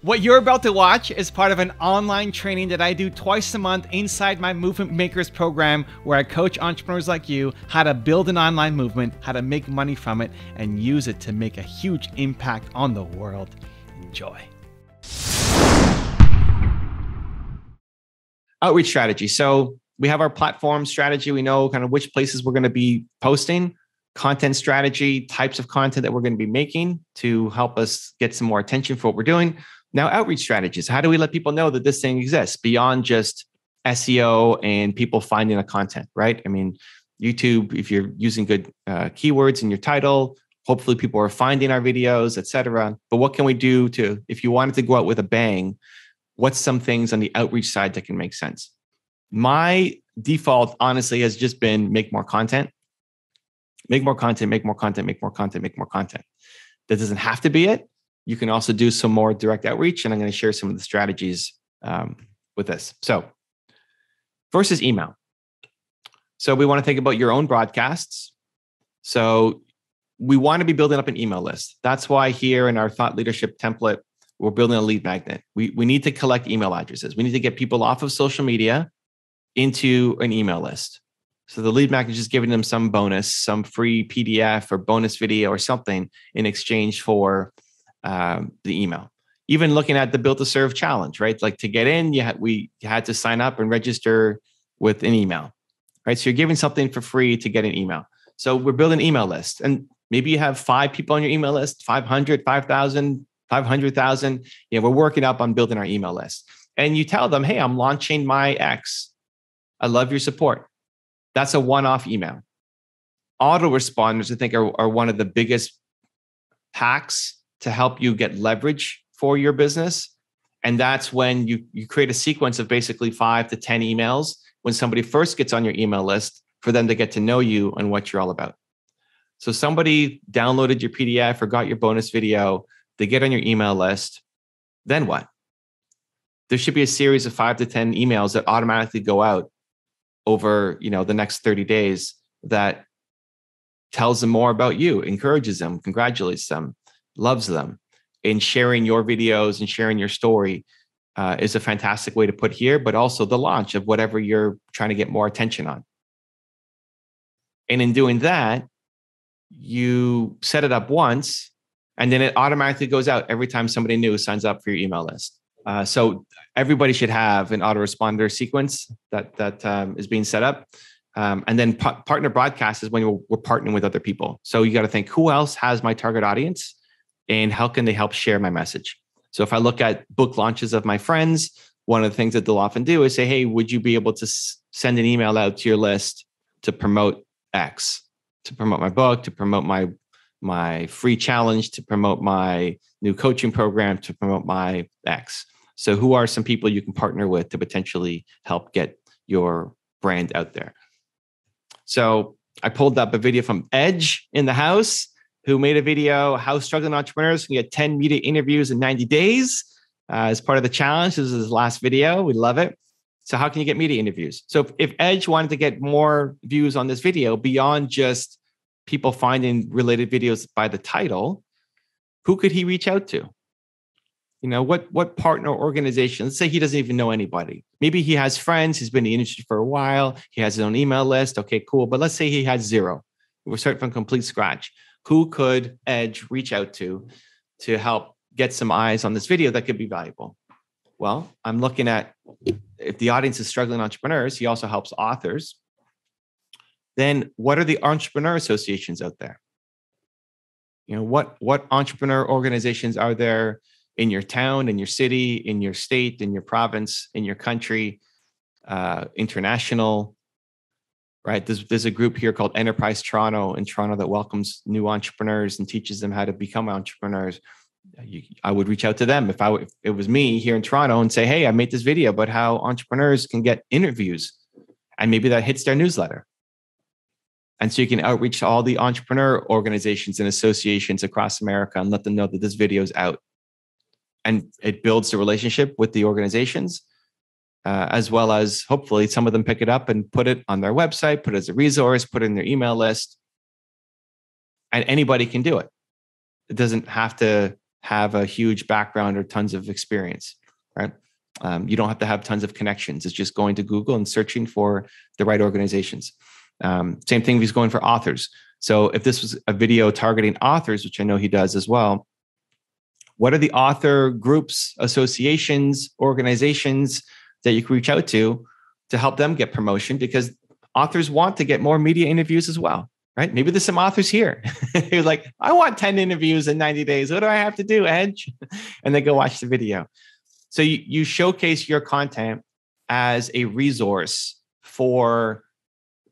What you're about to watch is part of an online training that I do twice a month inside my Movement Makers program, where I coach entrepreneurs like you how to build an online movement, how to make money from it, and use it to make a huge impact on the world. Enjoy. Outreach strategy. So we have our platform strategy. We know kind of which places we're going to be posting, content strategy, types of content that we're going to be making to help us get some more attention for what we're doing. Now, outreach strategies. How do we let people know that this thing exists beyond just SEO and people finding the content, right? I mean, YouTube, if you're using good keywords in your title, hopefully people are finding our videos, et cetera. But what can we do to, if you wanted to go out with a bang, what's some things on the outreach side that can make sense? My default, honestly, has just been make more content. Make more content, make more content, make more content, make more content. That doesn't have to be it. You can also do some more direct outreach, and I'm going to share some of the strategies with this. So first is email. So we want to think about your own broadcasts. So we want to be building up an email list. That's why here in our thought leadership template, we're building a lead magnet. We need to collect email addresses. We need to get people off of social media into an email list. So the lead magnet is just giving them some bonus, some free PDF or bonus video or something in exchange for the email. Even looking at the Built to Serve challenge, right? Like to get in, you had to sign up and register with an email, right? So you're giving something for free to get an email. So we're building an email list, and maybe you have 5 people on your email list, 500, 5,000, 500,000. We're working up on building our email list, and you tell them, hey, I'm launching my X. I love your support. That's a one-off email. Autoresponders, I think, are one of the biggest hacks to help you get leverage for your business. And that's when you create a sequence of basically 5 to 10 emails when somebody first gets on your email list for them to get to know you and what you're all about. So somebody downloaded your PDF or got your bonus video, they get on your email list, then what? There should be a series of 5 to 10 emails that automatically go out over, the next 30 days that tells them more about you, encourages them, congratulates them, loves them. And sharing your videos and sharing your story is a fantastic way to put here, but also the launch of whatever you're trying to get more attention on. And in doing that, you set it up once, and then it automatically goes out every time somebody new signs up for your email list. So everybody should have an autoresponder sequence that is being set up. And then partner broadcast is when we're partnering with other people. So you got to think, who else has my target audience and how can they help share my message? So if I look at book launches of my friends, one of the things that they'll often do is say, hey, would you be able to send an email out to your list to promote X, to promote my book, to promote my free challenge, to promote my new coaching program, to promote my X. So who are some people you can partner with to potentially help get your brand out there? So I pulled up a video from Edge in the house, who made a video, how struggling entrepreneurs can get 10 media interviews in 90 days as part of the challenge. This is his last video. We love it. So how can you get media interviews? So if Edge wanted to get more views on this video beyond just people finding related videos by the title, who could he reach out to? What partner organization? Let's say he doesn't even know anybody. Maybe he has friends. He's been in the industry for a while. He has his own email list. Okay, cool. But let's say he has 0. We're starting from complete scratch. Who could Edge reach out to help get some eyes on this video that could be valuable? Well, I'm looking at, if the audience is struggling entrepreneurs, he also helps authors. Then what are the entrepreneur associations out there? What entrepreneur organizations are there in your town, in your city, in your state, in your province, in your country, international, right? There's a group here called Enterprise Toronto in Toronto that welcomes new entrepreneurs and teaches them how to become entrepreneurs. I would reach out to them if it was me here in Toronto and say, hey, I made this video about how entrepreneurs can get interviews, and maybe that hits their newsletter. And so you can outreach to all the entrepreneur organizations and associations across America and let them know that this video is out. And it builds the relationship with the organizations, as well as hopefully some of them pick it up and put it on their website, put it as a resource, put it in their email list. And anybody can do it. It doesn't have to have a huge background or tons of experience, right? You don't have to have tons of connections. It's just going to Google and searching for the right organizations. Same thing if he's going for authors. So if this was a video targeting authors, which I know he does as well, what are the author groups, associations, organizations that you can reach out to help them get promotion? Because authors want to get more media interviews as well, right? Maybe there's some authors here. You're like, I want 10 interviews in 90 days. What do I have to do, Edge? And they go watch the video. So you showcase your content as a resource for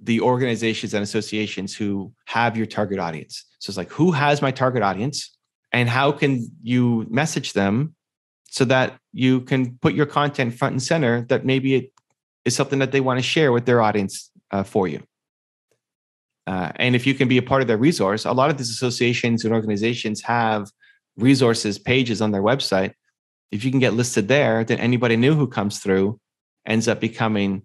the organizations and associations who have your target audience. So it's like, who has my target audience, and how can you message them so that you can put your content front and center, that maybe it is something that they want to share with their audience for you. And if you can be a part of their resource, a lot of these associations and organizations have resources pages on their website. If you can get listed there, then anybody new who comes through ends up becoming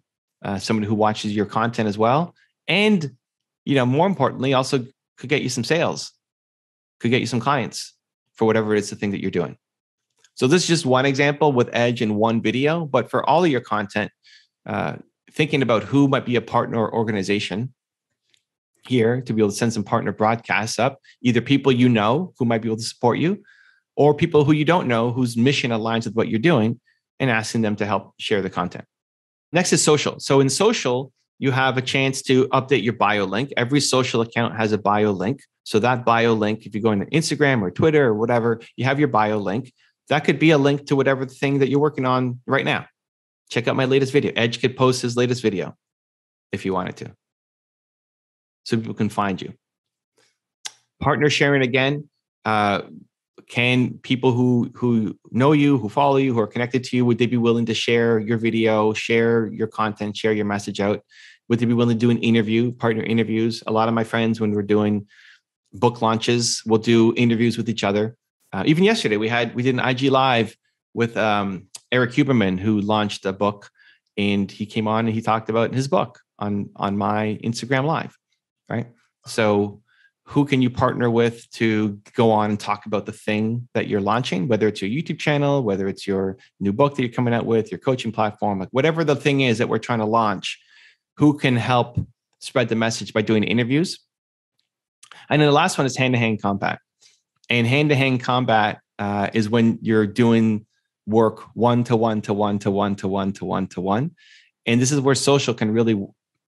somebody who watches your content as well. And, more importantly, also could get you some sales, could get you some clients for whatever it is the thing that you're doing. So this is just one example with Edge in one video, but for all of your content, thinking about who might be a partner or organization here to be able to send some partner broadcasts up, either people you know who might be able to support you, or people who you don't know whose mission aligns with what you're doing, and asking them to help share the content. Next is social. So in social, you have a chance to update your bio link. Every social account has a bio link. So that bio link, if you go into Instagram or Twitter or whatever, you have your bio link. That could be a link to whatever thing that you're working on right now. Check out my latest video. Edge could post his latest video if you wanted to, so people can find you. Partner sharing again. Can people who know you, who follow you, who are connected to you, would they be willing to share your video, share your content, share your message out? Would they be willing to do an interview, partner interviews? A lot of my friends, when we're doing book launches, will do interviews with each other. Even yesterday, we did an IG Live with Eric Huberman, who launched a book, and he came on and he talked about his book on my Instagram Live, right? So who can you partner with to go on and talk about the thing that you're launching, whether it's your YouTube channel, whether it's your new book that you're coming out with, your coaching platform, like whatever the thing is that we're trying to launch, who can help spread the message by doing interviews? And then the last one is hand-to-hand combat. And hand-to-hand combat is when you're doing work one-to-one to one-to-one to one-to-one to one. And this is where social can really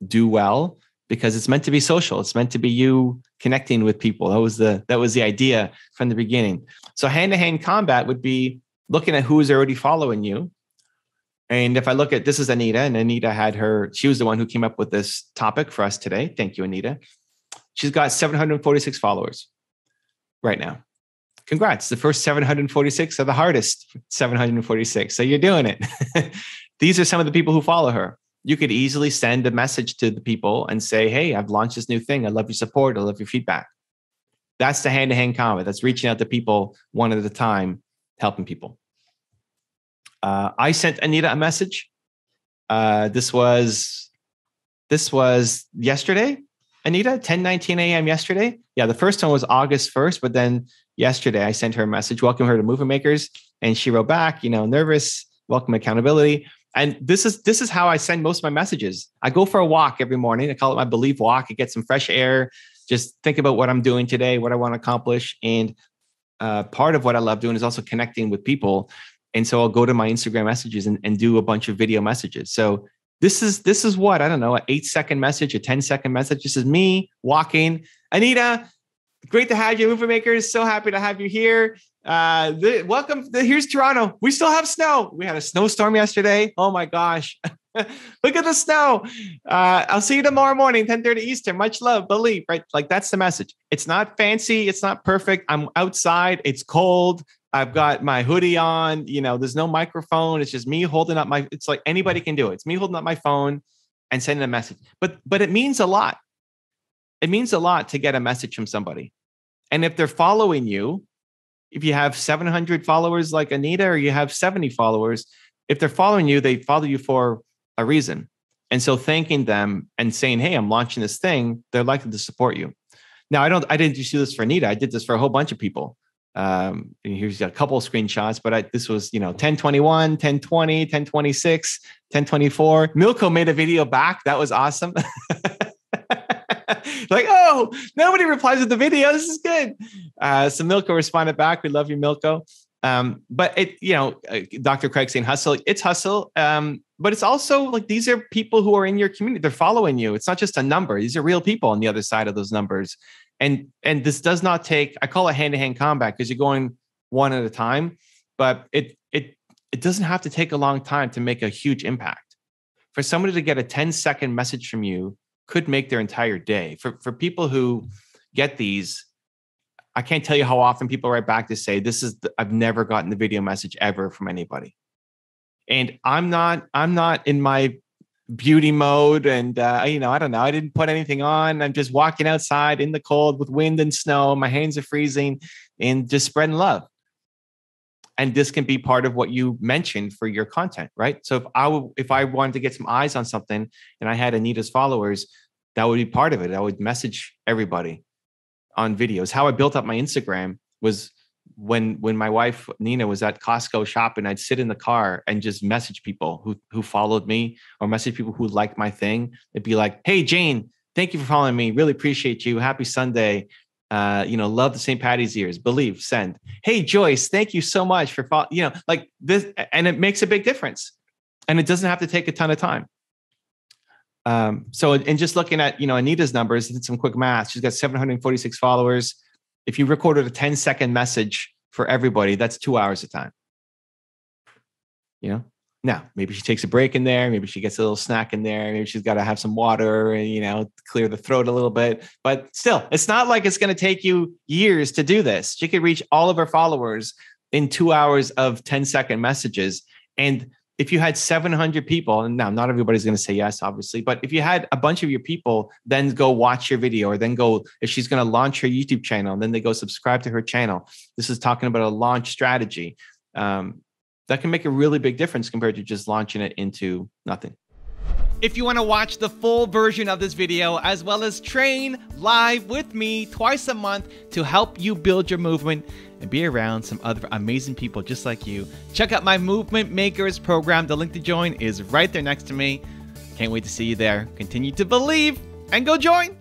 do well, because it's meant to be social. It's meant to be you connecting with people. That was the idea from the beginning. So hand-to-hand combat would be looking at who is already following you. And if I look at, this is Anita, and Anita she was the one who came up with this topic for us today. Thank you, Anita. She's got 746 followers right now. Congrats. The first 746 are the hardest 746. So you're doing it. These are some of the people who follow her. You could easily send a message to the people and say, hey, I've launched this new thing. I love your support. I love your feedback. That's the hand-to-hand combat. That's reaching out to people one at a time, helping people. I sent Anita a message. This was yesterday, Anita, 10:19 a.m. yesterday. Yeah, the first one was August 1st, but then yesterday I sent her a message, welcome her to Movement Makers. And she wrote back, nervous, welcome accountability. And this is how I send most of my messages. I go for a walk every morning. I call it my belief walk. I get some fresh air, just think about what I'm doing today, what I want to accomplish. And part of what I love doing is also connecting with people. And so I'll go to my Instagram messages and do a bunch of video messages. So this is what, I don't know, an 8-second message, a 10-second message. This is me walking. Anita, great to have you, Movement Makers. So happy to have you here. Welcome. Here's Toronto. We still have snow. We had a snowstorm yesterday. Oh my gosh. Look at the snow. I'll see you tomorrow morning, 10:30 Eastern. Much love, believe, right? Like that's the message. It's not fancy. It's not perfect. I'm outside. It's cold. I've got my hoodie on. There's no microphone. It's just me holding up it's like anybody can do it. It's me holding up my phone and sending a message. But it means a lot. It means a lot to get a message from somebody. And if they're following you, if you have 700 followers like Anita, or you have 70 followers, if they're following you, they follow you for a reason. And so thanking them and saying, hey, I'm launching this thing, they're likely to support you. Now, I didn't just do this for Anita. I did this for a whole bunch of people. And here's a couple of screenshots, but this was, 1021, 1020, 1026, 1024. Milko made a video back. That was awesome. Like, oh, nobody replies with the video. This is good. So Milko responded back. We love you, Milko. But Dr. Craig saying hustle, it's hustle. But it's also like, these are people who are in your community. They're following you. It's not just a number. These are real people on the other side of those numbers. And this does not take, I call it hand-to-hand combat, because you're going one at a time, but it doesn't have to take a long time to make a huge impact. For somebody to get a 10-second message from you could make their entire day. For people who get these, I can't tell you how often people write back to say, I've never gotten the video message ever from anybody. And I'm not in my beauty mode. And, I don't know. I didn't put anything on. I'm just walking outside in the cold with wind and snow. My hands are freezing and just spreading love. And this can be part of what you mentioned for your content, right? So if I wanted to get some eyes on something and I had Anita's followers, that would be part of it. I would message everybody on videos. How I built up my Instagram was when my wife Nina was at Costco shopping, I'd sit in the car and just message people who followed me, or message people who liked my thing. It'd be like, hey Jane, thank you for following me. Really appreciate you. Happy Sunday. Love the St. Patty's ears. Believe, send. Hey Joyce, thank you so much for like this, and it makes a big difference. And it doesn't have to take a ton of time. So in just looking at, Anita's numbers, did some quick math. She's got 746 followers. If you recorded a 10-second message for everybody, that's 2 hours of time. Now maybe she takes a break in there. Maybe she gets a little snack in there. Maybe she's got to have some water and, clear the throat a little bit, but still, it's not like it's going to take you years to do this. She could reach all of her followers in 2 hours of 10-second messages. And if you had 700 people, and now not everybody's going to say yes, obviously, but if you had a bunch of your people then go watch your video, or then go, if she's going to launch her YouTube channel, then they go subscribe to her channel. This is talking about a launch strategy. That can make a really big difference compared to just launching it into nothing. If you want to watch the full version of this video, as well as train live with me twice a month to help you build your movement and be around some other amazing people just like you, check out my Movement Makers program. The link to join is right there next to me. Can't wait to see you there. Continue to believe and go join.